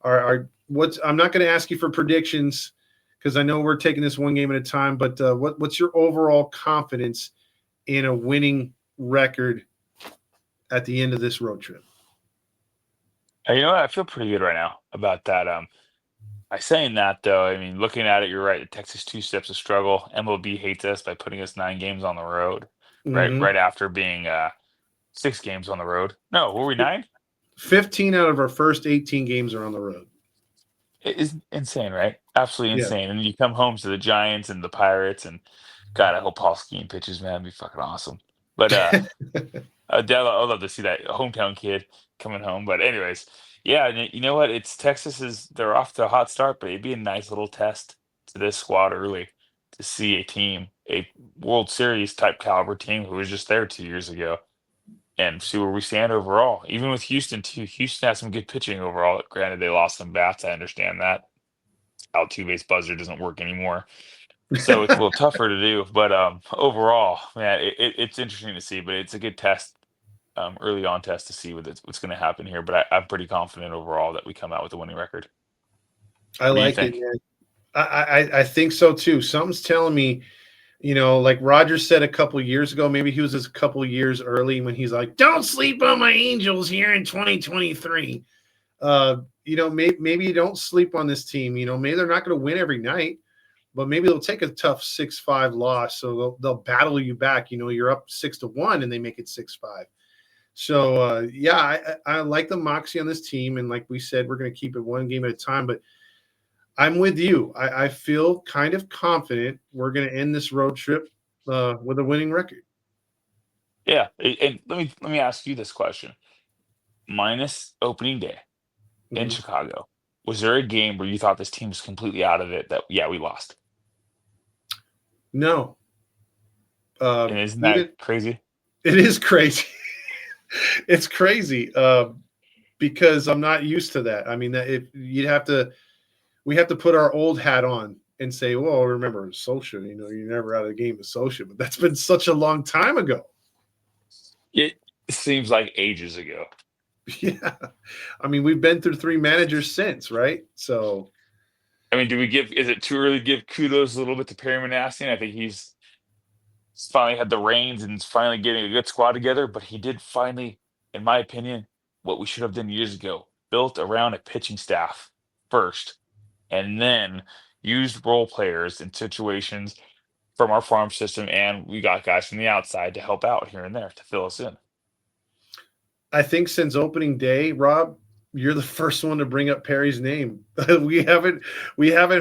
are what's. I'm not going to ask you for predictions because I know we're taking this one game at a time. But what's your overall confidence in a winning record at the end of this road trip? You know what? I feel pretty good right now about that. I saying that though, I mean, looking at it, you're right. The Texas two steps a struggle. MLB hates us by putting us 9 games on the road, right? Mm-hmm. Right after being 6 games on the road. No, were we 9? 15 out of our first 18 games are on the road. It is insane, right? Absolutely Yeah. insane. And you come home to the Giants and the Pirates, and God, I hope Paul Skeen pitches, man. It'd be fucking awesome. But I'd love to see that hometown kid coming home. But anyways, yeah, and you know what? It's Texas is they're off to a hot start, but it'd be a nice little test to this squad early to see a World Series type caliber team who was just there 2 years ago, and see where we stand overall. Even with Houston too. Houston has some good pitching overall. Granted, they lost some bats. I understand that. Out two base buzzer doesn't work anymore. So it's a little tougher to do, but overall, man, it's interesting to see. But it's a good test, early on test to see what's going to happen here. But I'm pretty confident overall that we come out with a winning record. I What do you like it, think? man. I think so too. Something's telling me, like Roger said a couple years ago, maybe he was just a couple years early when he's like, "Don't sleep on my Angels here in 2023." Maybe you don't sleep on this team. Maybe they're not going to win every night, but maybe they'll take a tough 6-5 loss. So they'll battle you back. You're up 6-1 and they make it 6-5. So yeah, I like the moxie on this team. And like we said, we're going to keep it one game at a time, but I'm with you. I feel kind of confident we're going to end this road trip with a winning record. Yeah, and let me ask you this question: minus opening day in Mhm. Chicago, was there a game where you thought this team was completely out of it? That yeah, we lost, No, and isn't that even crazy? it is crazy. It's crazy because I'm not used to that. I mean, that if we have to put our old hat on and say, well, remember social, you're never out of the game of social, but that's been such a long time ago. It seems like ages ago. Yeah. I mean, we've been through three managers since, right? So, I mean, do we give? Is it too early to give kudos a little bit to Perry Manassian? I think he's finally had the reins and is finally getting a good squad together. But he did finally, in my opinion, what we should have done years ago: built around a pitching staff first, and then used role players in situations from our farm system, and we got guys from the outside to help out here and there to fill us in. I think since opening day, Rob, you're the first one to bring up Perry's name. We haven't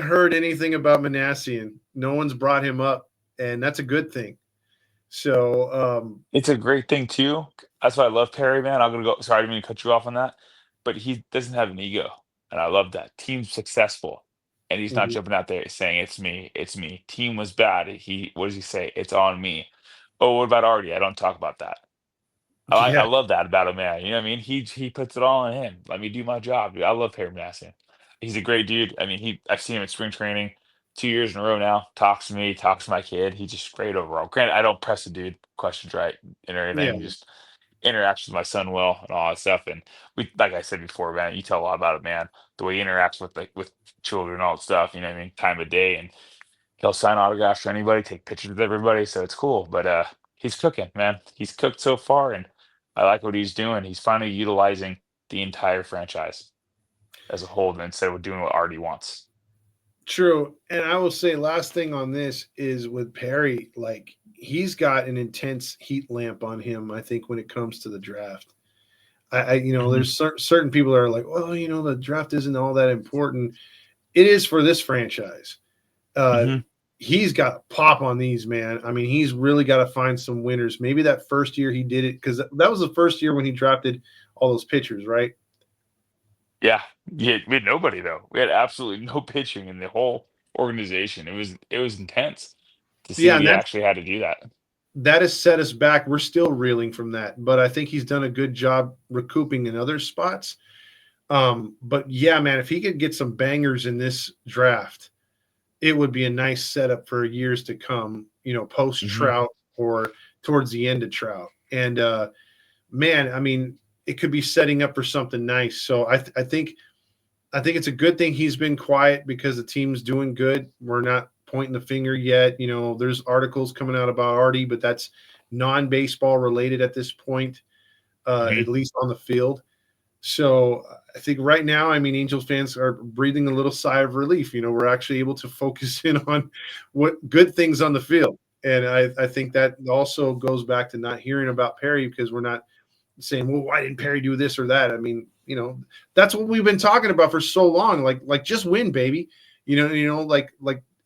heard anything about Manassian. No one's brought him up, and that's a good thing. So, It's a great thing too. That's why I love Perry, man. I'm gonna go. Sorry, I didn't mean to cut you off on that, but he doesn't have an ego, and I love that. Team's successful, and he's not mhm. jumping out there saying it's me, it's me. Team was bad. What does he say? It's on me. Oh, what about Artie? I don't talk about that. I Yeah, love that about a man. You know what I mean? He puts it all on him. Let me do my job, dude. I love Perry Manassian. He's a great dude. I mean, I've seen him at spring training 2 years in a row now. Talks to me, talks to my kid. He's just great overall. Granted, I don't press the dude questions right and everything. He yeah, just interacts with my son well and all that stuff. And we, like I said before, man, you tell a lot about a man the way he interacts with children and all that stuff. You know what I mean? Time of day, and he'll sign autographs for anybody, take pictures with everybody, so it's cool. But he's cooking, man. He's cooked so far, and I like what he's doing. He's finally utilizing the entire franchise as a whole instead of doing what Artie wants. true. And I will say, last thing on this is with Perry, like he's got an intense heat lamp on him. I think when it comes to the draft, Mhm, there's certain people that are like, well, the draft isn't all that important. It is for this franchise. Uh, mhm. he's got to pop on these, man. I mean, he's really got to find some winners. Maybe that first year he did it because that was the first year when he drafted all those pitchers, right? Yeah, yeah. We had nobody though. We had absolutely no pitching in the whole organization. It was intense to see Yeah, that and he actually had to do that. that has set us back. We're still reeling from that, but I think he's done a good job recouping in other spots. But yeah, man, if he could get some bangers in this draft, it would be a nice setup for years to come, post Hmm. Trout or towards the end of Trout. And man, I mean, it could be setting up for something nice. So I think it's a good thing he's been quiet because the team's doing good. We're not pointing the finger yet. There's articles coming out about Artie, but that's non-baseball related at this point, Hmm. at least on the field. So I think right now, I mean, Angels fans are breathing a little sigh of relief. We're actually able to focus in on what good things on the field. And I think that also goes back to not hearing about Perry because we're not saying, well, why didn't Perry do this or that? I mean, that's what we've been talking about for so long. Like just win, baby. Like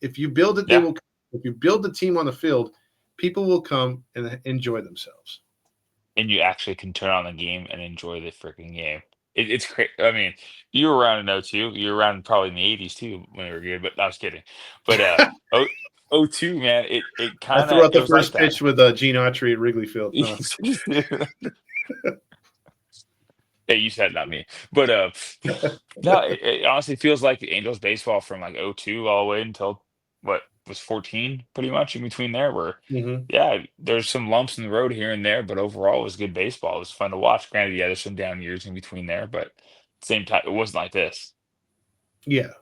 if you build it, they Yeah. will come. If you build the team on the field, people will come and enjoy themselves. And you actually can turn on the game and enjoy the freaking game. It's crazy. I mean, you were around in '02. You were around probably in the '80s too when they were good, but I was kidding. But oh, '02, man, it I kind threw of out it the was like first that. pitch with Gene Autry at Wrigley Field. No. Hey, you said it, not me. But no, it honestly feels like Angels baseball from like '02 all the way until what was 14, pretty much in between there. Where Hmm. yeah, there's some lumps in the road here and there, but overall it was good baseball. It was fun to watch. Granted, yeah, there's some down years in between there, but same time, it wasn't like this. Yeah,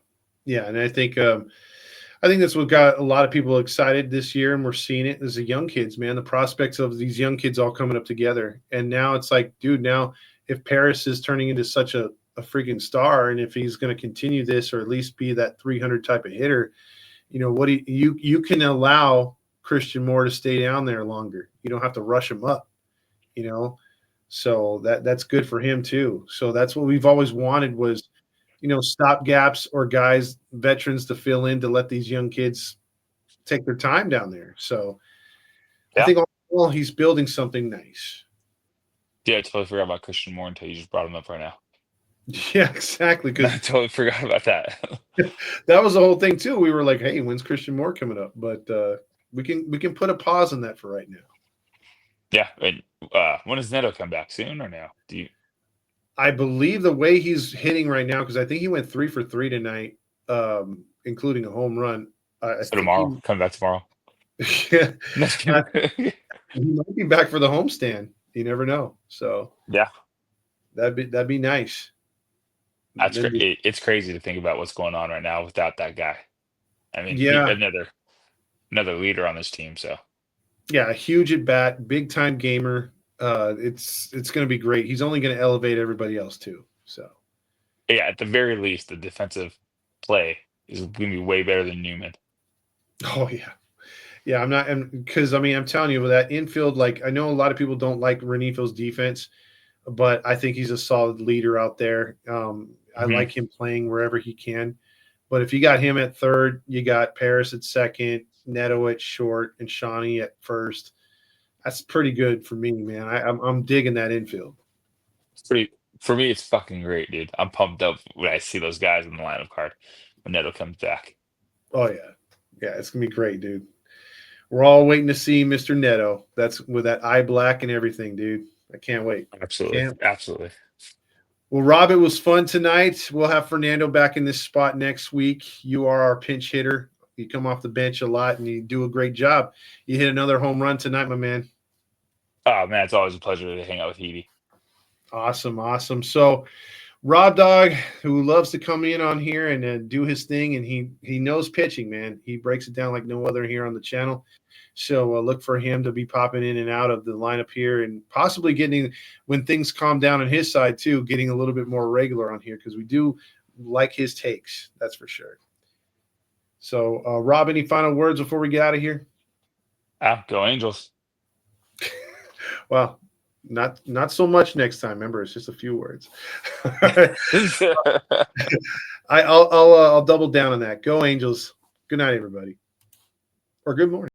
yeah, and I think that's what got a lot of people excited this year, and we're seeing it as the young kids, man. The prospects of these young kids all coming up together, and now it's like, dude, now if Paris is turning into such a freaking star, and if he's going to continue this or at least be that 300 type of hitter, What you can allow Christian Moore to stay down there longer. You don't have to rush him up. So that's good for him too. So that's what we've always wanted was, stop gaps or guys, veterans to fill in to let these young kids take their time down there. So I Yeah. think all he's building something nice. Yeah, I totally forgot about Christian Moore until you just brought him up right now. Yeah, exactly. I Because totally forgot about that. that was the whole thing too. We were like, hey, when's Christian Moore coming up? But we can put a pause on that for right now. Yeah, and when does Neto come back? Soon or now? Do you I believe the way he's hitting right now, because I think he went 3 for 3 tonight, including a home run. I so think tomorrow? Come back tomorrow? yeah, That's uh, good. he might be back for the homestand. You never know. So Yeah, that'd be nice. that's Then great. It's crazy to think about what's going on right now without that guy. I mean, he yeah, another leader on this team. So yeah, huge at bat, big time gamer. It's going to be great. He's only going to elevate everybody else too. So yeah, at the very least, the defensive play is going to be way better than Newman. oh yeah. Yeah, I'm not because I mean I'm telling you with that infield, like I know a lot of people don't like Renifil's defense, but I think he's a solid leader out there. I Hmm. like him playing wherever he can. But if you got him at third, you got Paris at second, Neto at short, and Shawnee at first. That's pretty good for me, man. I'm digging that infield. It's pretty for me. It's fucking great, dude. I'm pumped up when I see those guys in the lineup card when Neto comes back. Oh yeah, yeah, it's gonna be great, dude. We're all waiting to see Mr. Neto. That's with that eye black and everything, dude. I can't wait. Absolutely, Can't. absolutely. Well, Rob, it was fun tonight. We'll have Fernando back in this spot next week. You are our pinch hitter. You come off the bench a lot and you do a great job. You hit another home run tonight, my man. Oh man, it's always a pleasure to hang out with Edie. Awesome, awesome. So, Rob Dog, who loves to come in on here and do his thing, and he knows pitching, man. He breaks it down like no other here on the channel. So look for him to be popping in and out of the lineup here, and possibly getting when things calm down on his side too, getting a little bit more regular on here because we do like his takes. That's for sure. So, Rob, any final words before we get out of here? Ah, go Angels. Well, not so much next time. Remember, it's just a few words. I'll double down on that. Go Angels. Good night, everybody, or good morning.